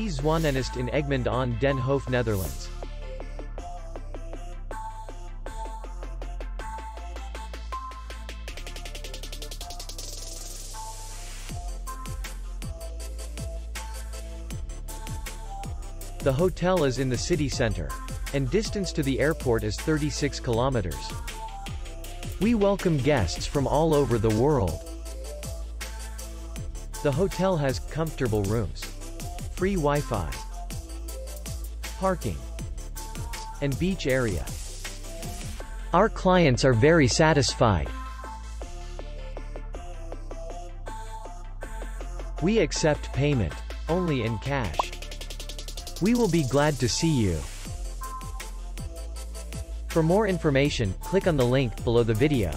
Zwanennest in Egmond aan den Hoef, Netherlands. The hotel is in the city center, and distance to the airport is 36 kilometers. We welcome guests from all over the world. The hotel has comfortable rooms, free Wi-Fi, parking, and beach area. Our clients are very satisfied. We accept payment only in cash. We will be glad to see you. For more information, click on the link below the video.